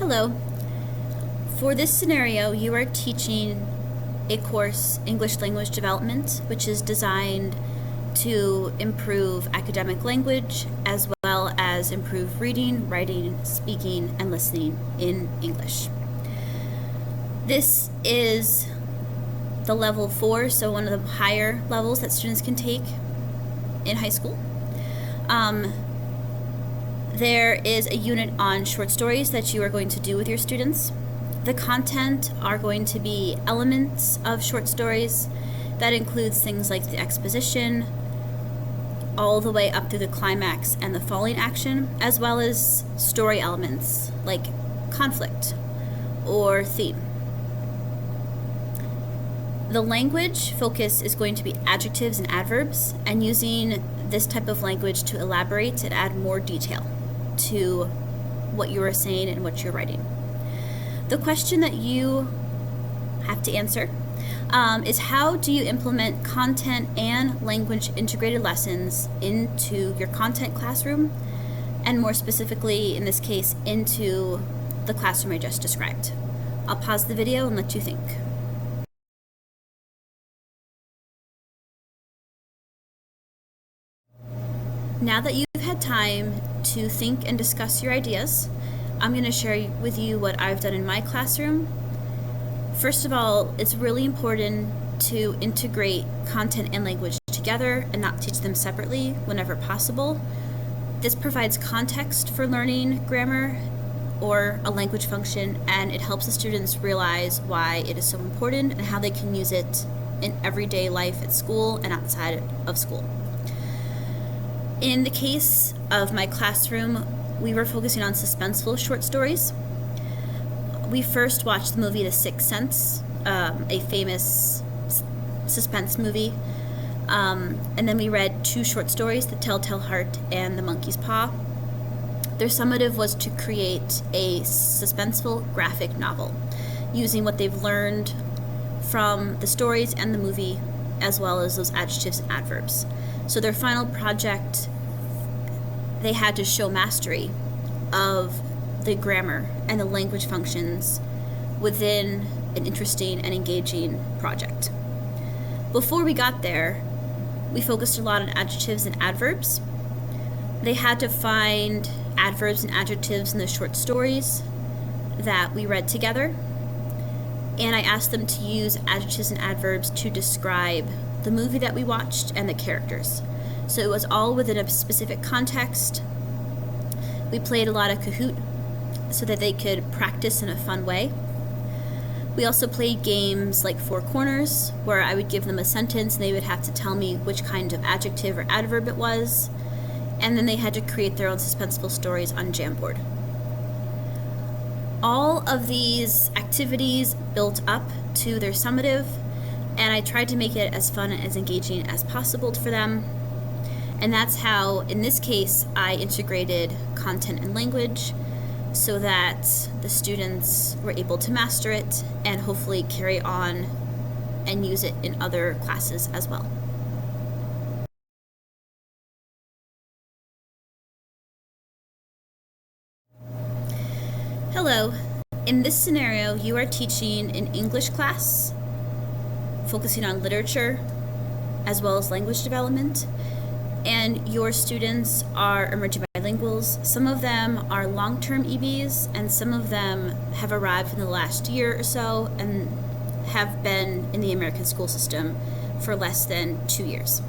Hello. For this scenario, you are teaching a course, English Language Development, which is designed to improve academic language as well as improve reading, writing, speaking, and listening in English. This is the level 4, so one of the higher levels that students can take in high school. There is a unit on short stories that you are going to do with your students. The content are going to be elements of short stories. That includes things like the exposition, all the way up through the climax and the falling action, as well as story elements like conflict or theme. The language focus is going to be adjectives and adverbs, and using this type of language to elaborate and add more detail to what you are saying and what you're writing. The question that you have to answer is how do you implement content and language integrated lessons into your content classroom, and more specifically in this case into the classroom I just described. I'll pause the video and let you think. Now that you've had time to think and discuss your ideas, I'm going to share with you what I've done in my classroom. First of all, it's really important to integrate content and language together and not teach them separately whenever possible. This provides context for learning grammar or a language function, and it helps the students realize why it is so important and how they can use it in everyday life at school and outside of school. In the case of my classroom, we were focusing on suspenseful short stories. We first watched the movie The Sixth Sense, a famous suspense movie, and then we read 2 short stories, The Telltale Heart and The Monkey's Paw. Their summative was to create a suspenseful graphic novel using what they've learned from the stories and the movie, as well as those adjectives and adverbs. So their final project, they had to show mastery of the grammar and the language functions within an interesting and engaging project. Before we got there, we focused a lot on adjectives and adverbs. They had to find adverbs and adjectives in the short stories that we read together, and I asked them to use adjectives and adverbs to describe the movie that we watched and the characters. So it was all within a specific context. We played a lot of Kahoot so that they could practice in a fun way. We also played games like Four Corners, where I would give them a sentence and they would have to tell me which kind of adjective or adverb it was, and then they had to create their own suspenseful stories on Jamboard. All of these activities built up to their summative, and I tried to make it as fun and as engaging as possible for them. And that's how, in this case, I integrated content and language so that the students were able to master it and hopefully carry on and use it in other classes as well. Hello. In this scenario, you are teaching an English class focusing on literature as well as language development, and your students are emerging bilinguals. Some of them are long-term EBs, and some of them have arrived in the last year or so and have been in the American school system for less than 2 years.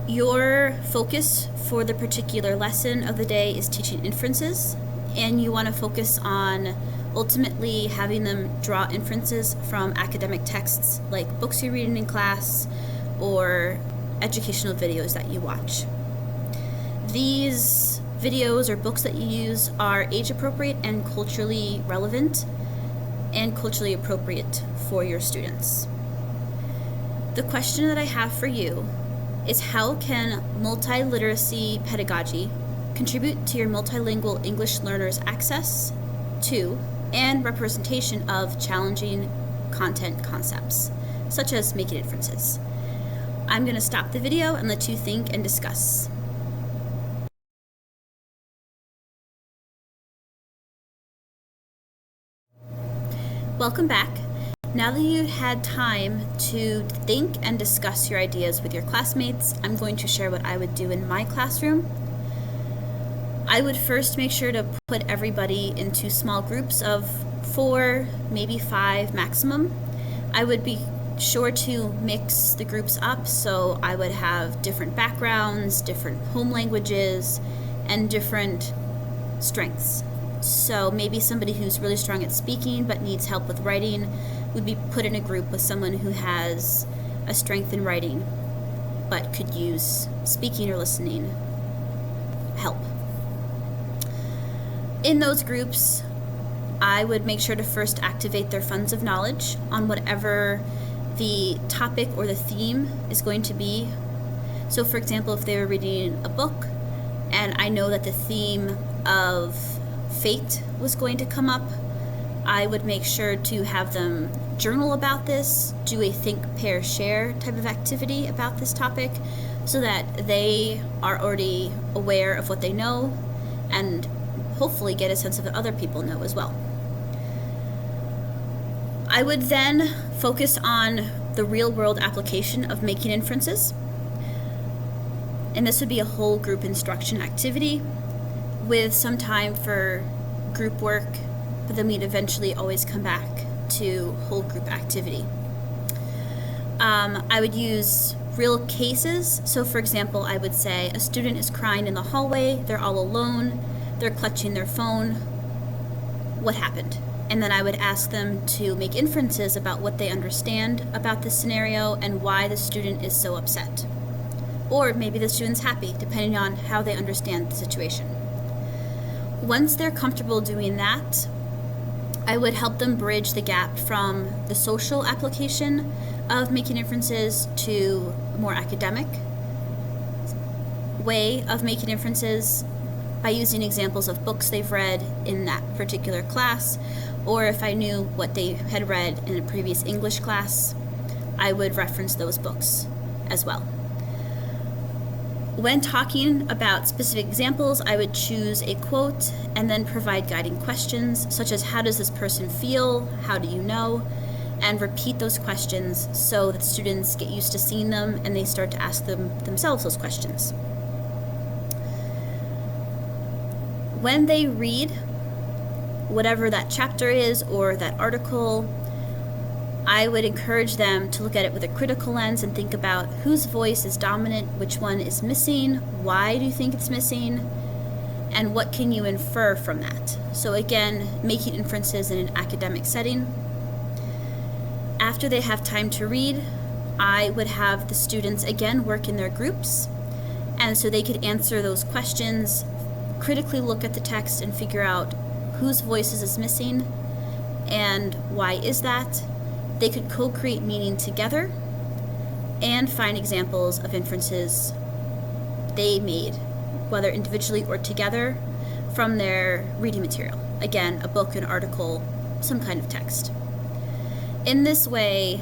Your focus for the particular lesson of the day is teaching inferences, and you want to focus on ultimately having them draw inferences from academic texts like books you're reading in class or educational videos that you watch. These videos or books that you use are age appropriate and culturally relevant and culturally appropriate for your students. The question that I have for you is, how can multiliteracy pedagogy contribute to your multilingual English learners' access to and representation of challenging content concepts, such as making inferences? I'm going to stop the video and let you think and discuss. Welcome back. Now that you've had time to think and discuss your ideas with your classmates, I'm going to share what I would do in my classroom. I would first make sure to put everybody into small groups of 4, maybe 5 maximum. I would be sure to mix the groups up, so I would have different backgrounds, different home languages, and different strengths. So maybe somebody who's really strong at speaking but needs help with writing would be put in a group with someone who has a strength in writing but could use speaking or listening help. In those groups, I would make sure to first activate their funds of knowledge on whatever the topic or the theme is going to be. So for example, if they were reading a book and I know that the theme of fate was going to come up, I would make sure to have them journal about this, do a think, pair, share type of activity about this topic so that they are already aware of what they know and hopefully get a sense of what other people know as well. I would then focus on the real-world application of making inferences, and this would be a whole group instruction activity with some time for group work, but then we'd eventually always come back to whole group activity. I would use real cases. So for example, I would say a student is crying in the hallway, they're all alone, they're clutching their phone. What happened? And then I would ask them to make inferences about what they understand about this scenario and why the student is so upset. Or maybe the student's happy, depending on how they understand the situation. Once they're comfortable doing that, I would help them bridge the gap from the social application of making inferences to a more academic way of making inferences by using examples of books they've read in that particular class, or if I knew what they had read in a previous English class, I would reference those books as well. When talking about specific examples, I would choose a quote and then provide guiding questions, such as how does this person feel, how do you know, and repeat those questions so that students get used to seeing them and they start to ask themselves those questions. When they read whatever that chapter is or that article, I would encourage them to look at it with a critical lens and think about whose voice is dominant, which one is missing, why do you think it's missing, and what can you infer from that? So again, making inferences in an academic setting. After they have time to read, I would have the students again work in their groups, and so they could answer those questions, critically look at the text and figure out whose voices is missing and why is that. They could co-create meaning together and find examples of inferences they made, whether individually or together, from their reading material. Again, a book, an article, some kind of text. In this way,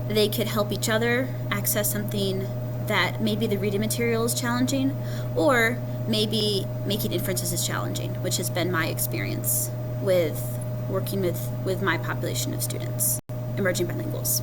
they could help each other access something that maybe the reading material is challenging, or maybe making inferences is challenging, which has been my experience with working with my population of students, emerging bilinguals.